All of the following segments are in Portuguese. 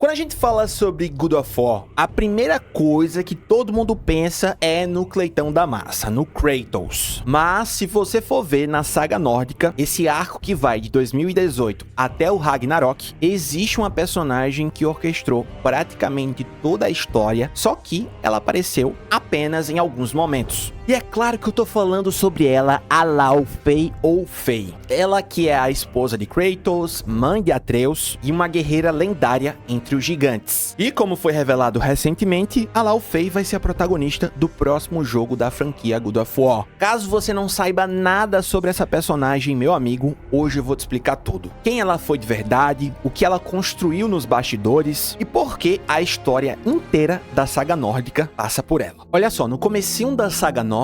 Quando a gente fala sobre God of War, a primeira coisa que todo mundo pensa é no Cleitão da Massa, no Kratos. Mas se você for ver na saga nórdica, esse arco que vai de 2018 até o Ragnarok, existe uma personagem que orquestrou praticamente toda a história, só que ela apareceu apenas em alguns momentos. E é claro que eu tô falando sobre ela, a Laufey ou Fey. Ela que é a esposa de Kratos, mãe de Atreus e uma guerreira lendária entre os gigantes. E como foi revelado recentemente, a Laufey vai ser a protagonista do próximo jogo da franquia God of War. Caso você não saiba nada sobre essa personagem, meu amigo, hoje eu vou te explicar tudo. Quem ela foi de verdade, o que ela construiu nos bastidores e por que a história inteira da saga nórdica passa por ela. Olha só, no comecinho da saga nórdica,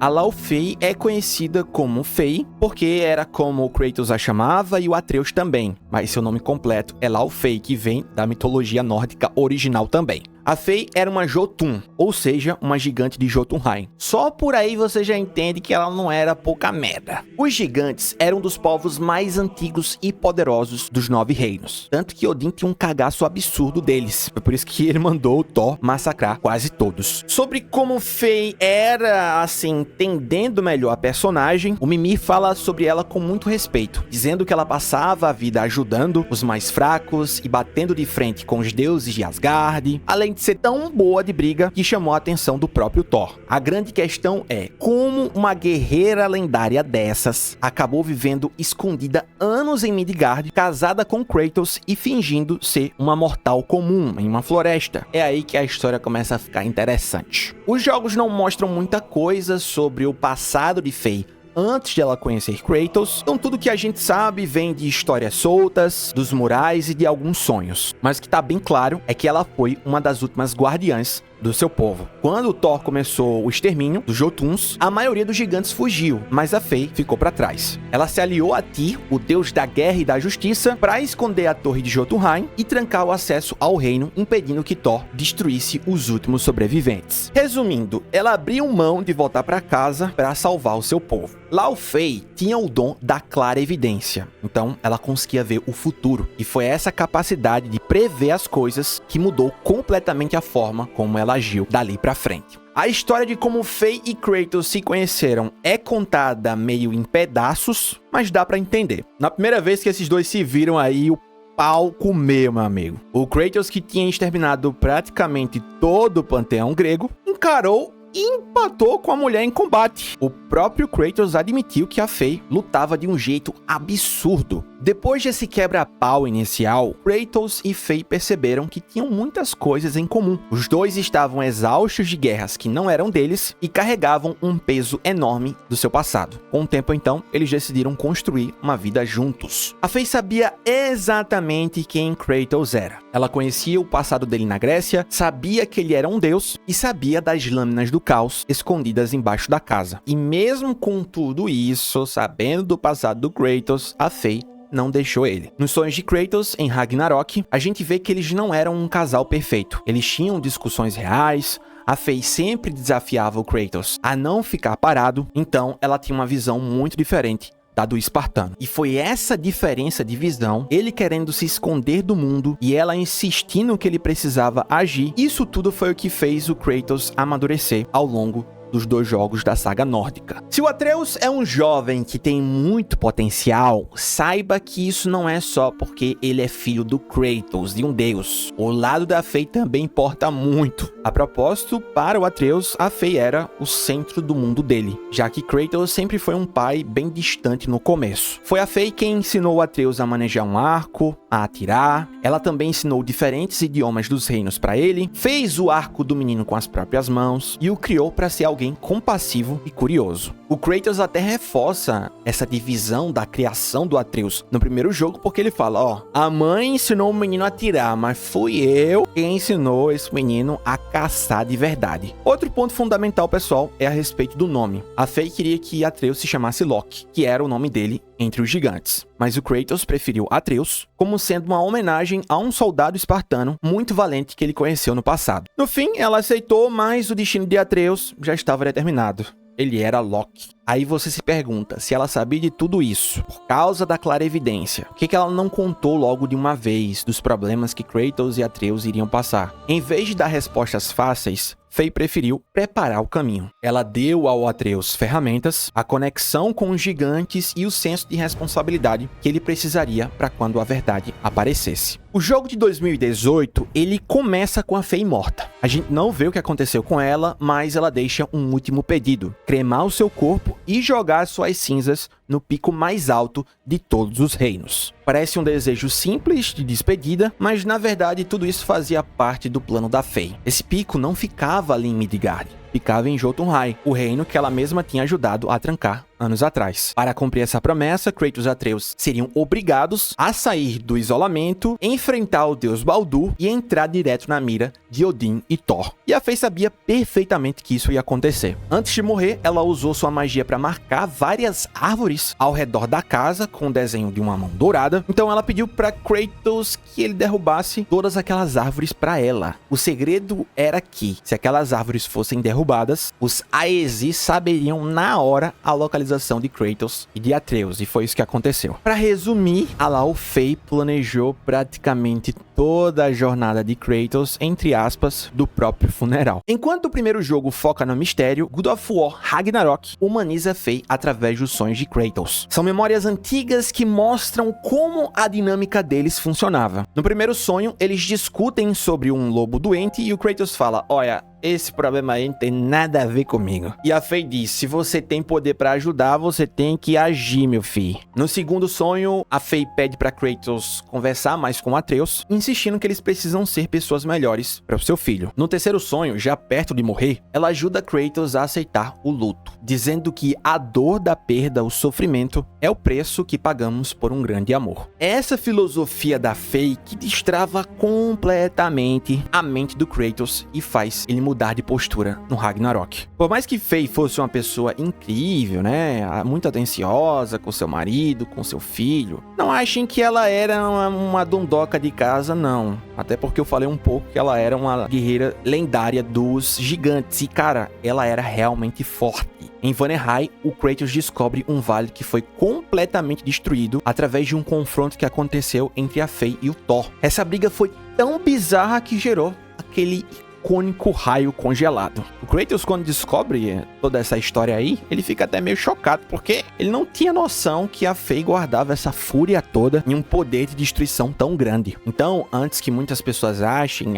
a Laufey é conhecida como Fey, porque era como o Kratos a chamava e o Atreus também, mas seu nome completo é Laufey, que vem da mitologia nórdica original também. A Fey era uma Jotun, ou seja, uma gigante de Jotunheim. Só por aí você já entende que ela não era pouca merda. Os gigantes eram dos povos mais antigos e poderosos dos 9 reinos. Tanto que Odin tinha um cagaço absurdo deles. Foi por isso que ele mandou o Thor massacrar quase todos. Sobre como Fey era, assim, entendendo melhor a personagem, o Mimir fala sobre ela com muito respeito, dizendo que ela passava a vida ajudando os mais fracos e batendo de frente com os deuses de Asgard, além de ser tão boa de briga que chamou a atenção do próprio Thor. A grande questão é como uma guerreira lendária dessas acabou vivendo escondida anos em Midgard, casada com Kratos e fingindo ser uma mortal comum em uma floresta. É aí que a história começa a ficar interessante. Os jogos não mostram muita coisa sobre o passado de Fey antes de ela conhecer Kratos, então tudo que a gente sabe vem de histórias soltas, dos murais e de alguns sonhos. Mas o que tá bem claro é que ela foi uma das últimas guardiãs do seu povo. Quando o Thor começou o extermínio dos Jotuns, a maioria dos gigantes fugiu, mas a Fey ficou para trás. Ela se aliou a Tyr, o deus da guerra e da justiça, para esconder a torre de Jotunheim e trancar o acesso ao reino, impedindo que Thor destruísse os últimos sobreviventes. Resumindo, ela abriu mão de voltar para casa para salvar o seu povo. Laufey tinha o dom da clara evidência, então ela conseguia ver o futuro, e foi essa capacidade de prever as coisas que mudou completamente a forma como ela agiu dali pra frente. A história de como Fey e Kratos se conheceram é contada meio em pedaços, mas dá pra entender. Na primeira vez que esses dois se viram aí, o pau comeu, meu amigo. O Kratos, que tinha exterminado praticamente todo o panteão grego, encarou e empatou com a mulher em combate. O próprio Kratos admitiu que a Fey lutava de um jeito absurdo. Depois desse quebra-pau inicial, Kratos e Fey perceberam que tinham muitas coisas em comum. Os dois estavam exaustos de guerras que não eram deles e carregavam um peso enorme do seu passado. Com o tempo, então, eles decidiram construir uma vida juntos. A Fey sabia exatamente quem Kratos era. Ela conhecia o passado dele na Grécia, sabia que ele era um deus e sabia das lâminas do caos escondidas embaixo da casa. E mesmo com tudo isso, sabendo do passado do Kratos, a Fey não deixou ele. Nos sonhos de Kratos, em Ragnarok, a gente vê que eles não eram um casal perfeito. Eles tinham discussões reais, a Fey sempre desafiava o Kratos a não ficar parado, então ela tinha uma visão muito diferente da do espartano. E foi essa diferença de visão, ele querendo se esconder do mundo e ela insistindo que ele precisava agir, isso tudo foi o que fez o Kratos amadurecer ao longo dos 2 jogos da saga nórdica. Se o Atreus é um jovem que tem muito potencial, saiba que isso não é só porque ele é filho do Kratos, de um deus. O lado da Fey também importa muito. A propósito, para o Atreus, a Fey era o centro do mundo dele, já que Kratos sempre foi um pai bem distante no começo. Foi a Fey quem ensinou o Atreus a manejar um arco, a atirar. Ela também ensinou diferentes idiomas dos reinos para ele, fez o arco do menino com as próprias mãos e o criou para ser alguém compassivo e curioso. O Kratos até reforça essa divisão da criação do Atreus no primeiro jogo, porque ele fala, ó, a mãe ensinou o menino a atirar, mas fui eu quem ensinou esse menino a caçar de verdade. Outro ponto fundamental, pessoal, é a respeito do nome. A Fey queria que Atreus se chamasse Loki, que era o nome dele entre os gigantes. Mas o Kratos preferiu Atreus como sendo uma homenagem a um soldado espartano muito valente que ele conheceu no passado. No fim, ela aceitou, mas o destino de Atreus já estava determinado. Ele era Loki. Aí você se pergunta, se ela sabia de tudo isso, por causa da clarividência, por que ela não contou logo de uma vez dos problemas que Kratos e Atreus iriam passar? Em vez de dar respostas fáceis, Faye preferiu preparar o caminho. Ela deu ao Atreus ferramentas, a conexão com os gigantes e o senso de responsabilidade que ele precisaria para quando a verdade aparecesse. O jogo de 2018, ele começa com a Faye morta. A gente não vê o que aconteceu com ela, mas ela deixa um último pedido: cremar o seu corpo e jogar suas cinzas no pico mais alto de todos os reinos. Parece um desejo simples de despedida, mas na verdade tudo isso fazia parte do plano da Faye. Esse pico não ficava ali em Midgard, ficava em Jotunheim, o reino que ela mesma tinha ajudado a trancar anos atrás. Para cumprir essa promessa, Kratos e Atreus seriam obrigados a sair do isolamento, enfrentar o deus Baldur e entrar direto na mira de Odin e Thor. E a Faye sabia perfeitamente que isso ia acontecer. Antes de morrer, ela usou sua magia para marcar várias árvores ao redor da casa com o desenho de uma mão dourada. Então ela pediu para Kratos que ele derrubasse todas aquelas árvores para ela. O segredo era que, se aquelas árvores fossem derrubadas, os Aesi saberiam na hora a localização de Kratos e de Atreus, e foi isso que aconteceu. Para resumir, a Lao Fei planejou praticamente toda a jornada de Kratos, entre aspas, do próprio funeral. Enquanto o primeiro jogo foca no mistério, God of War Ragnarok humaniza Fei através dos sonhos de Kratos. São memórias antigas que mostram como a dinâmica deles funcionava. No primeiro sonho, eles discutem sobre um lobo doente e o Kratos fala: olha, esse problema aí não tem nada a ver comigo. E a Faye diz: se você tem poder pra ajudar, você tem que agir, meu filho. No segundo sonho, a Faye pede pra Kratos conversar mais com Atreus, insistindo que eles precisam ser pessoas melhores para o seu filho. No terceiro sonho, já perto de morrer, ela ajuda Kratos a aceitar o luto, dizendo que a dor da perda, o sofrimento, é o preço que pagamos por um grande amor. Essa filosofia da Faye que destrava completamente a mente do Kratos e faz ele mudar de postura no Ragnarok. Por mais que Faye fosse uma pessoa incrível, né, muito atenciosa com seu marido, com seu filho, não achem que ela era uma dondoca de casa, não. Até porque eu falei um pouco que ela era uma guerreira lendária dos gigantes e, cara, ela era realmente forte. Em Vanaheim, o Kratos descobre um vale que foi completamente destruído através de um confronto que aconteceu entre a Faye e o Thor. Essa briga foi tão bizarra que gerou aquele icônico raio congelado. O Kratos, quando descobre toda essa história aí, ele fica até meio chocado, porque ele não tinha noção que a Faye guardava essa fúria toda em um poder de destruição tão grande. Então, antes que muitas pessoas achem,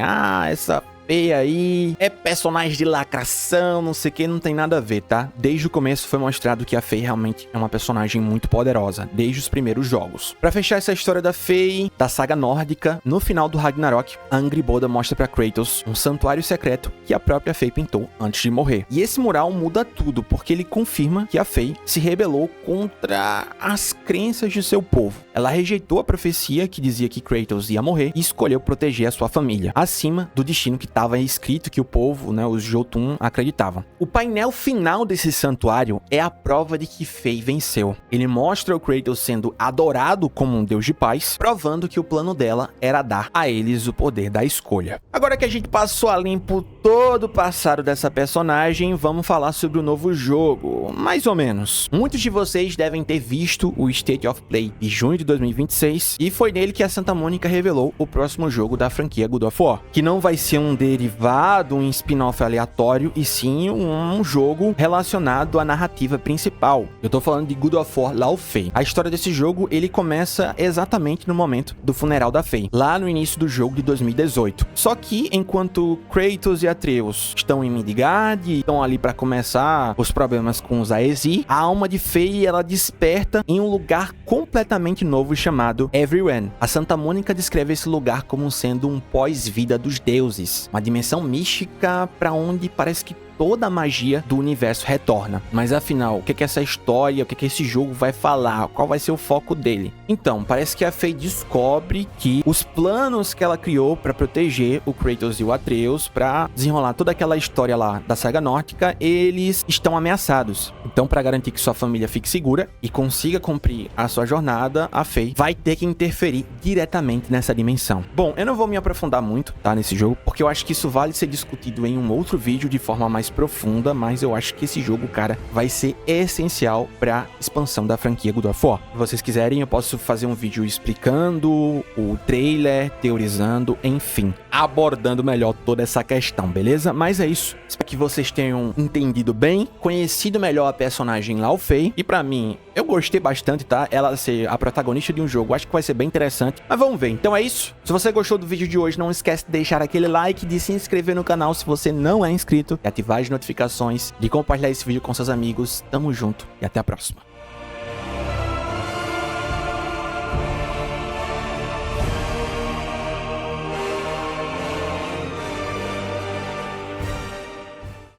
essa Faye aí é personagem de lacração, não sei o que, não tem nada a ver, tá? Desde o começo foi mostrado que a Faye realmente é uma personagem muito poderosa, desde os primeiros jogos. Pra fechar essa história da Faye, da saga nórdica, no final do Ragnarok, a Angrboda mostra pra Kratos um santuário secreto que a própria Faye pintou antes de morrer. E esse mural muda tudo, porque ele confirma que a Faye se rebelou contra as crenças de seu povo. Ela rejeitou a profecia que dizia que Kratos ia morrer e escolheu proteger a sua família, acima do destino que estava escrito que o povo, né, os Jotun, acreditavam. O painel final desse santuário é a prova de que Faye venceu. Ele mostra o Kratos sendo adorado como um deus de paz, provando que o plano dela era dar a eles o poder da escolha. Agora que a gente passou a limpo todo o passado dessa personagem, vamos falar sobre o novo jogo, mais ou menos. Muitos de vocês devem ter visto o State of Play de junho de 2026, e foi nele que a Santa Mônica revelou o próximo jogo da franquia God of War, que não vai ser um derivado, um spin-off aleatório, e sim um jogo relacionado à narrativa principal. Eu tô falando de God of War Lao Fei. A história desse jogo, ele começa exatamente no momento do funeral da Faye, lá no início do jogo de 2018. Só que, enquanto Kratos e Atreus estão em Midgard, estão ali para começar os problemas com os Aesi, a alma de Faye, ela desperta em um lugar completamente novo chamado Everywhere. A Santa Mônica descreve esse lugar como sendo um pós-vida dos deuses, uma dimensão mística para onde parece que toda a magia do universo retorna. Mas afinal, o que é essa história? O que esse jogo vai falar? Qual vai ser o foco dele? Então, parece que a Faye descobre que os planos que ela criou para proteger o Kratos e o Atreus, para desenrolar toda aquela história lá da saga nórdica, eles estão ameaçados. Então, para garantir que sua família fique segura e consiga cumprir a sua jornada, a Faye vai ter que interferir diretamente nessa dimensão. Bom, eu não vou me aprofundar muito, tá, nesse jogo, porque eu acho que isso vale ser discutido em um outro vídeo de forma mais profunda, mas eu acho que esse jogo, cara, vai ser essencial pra expansão da franquia God of War. Se vocês quiserem, eu posso fazer um vídeo explicando o trailer, teorizando, enfim, abordando melhor toda essa questão, beleza? Mas é isso. Espero que vocês tenham entendido bem, conhecido melhor a personagem Lao Fei. E pra mim, eu gostei bastante, tá? Ela ser a protagonista de um jogo, acho que vai ser bem interessante. Mas vamos ver. Então é isso. Se você gostou do vídeo de hoje, não esquece de deixar aquele like, de se inscrever no canal se você não é inscrito, de ativar as notificações, de compartilhar esse vídeo com seus amigos. Tamo junto e até a próxima.